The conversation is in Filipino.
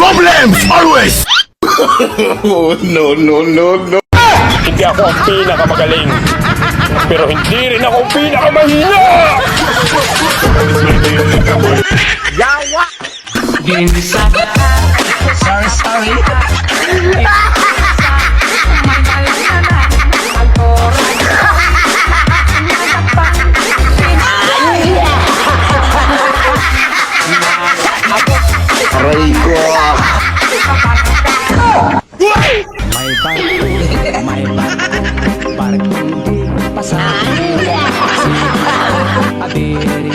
Problems always! Oh, no, no, no, no. Hindi ako ang pinakamagaling. Pero hindi rin ako ang pinakamahina! Yawa! Sorry. Aray ko! May barko, parang hindi pasahin. Abiri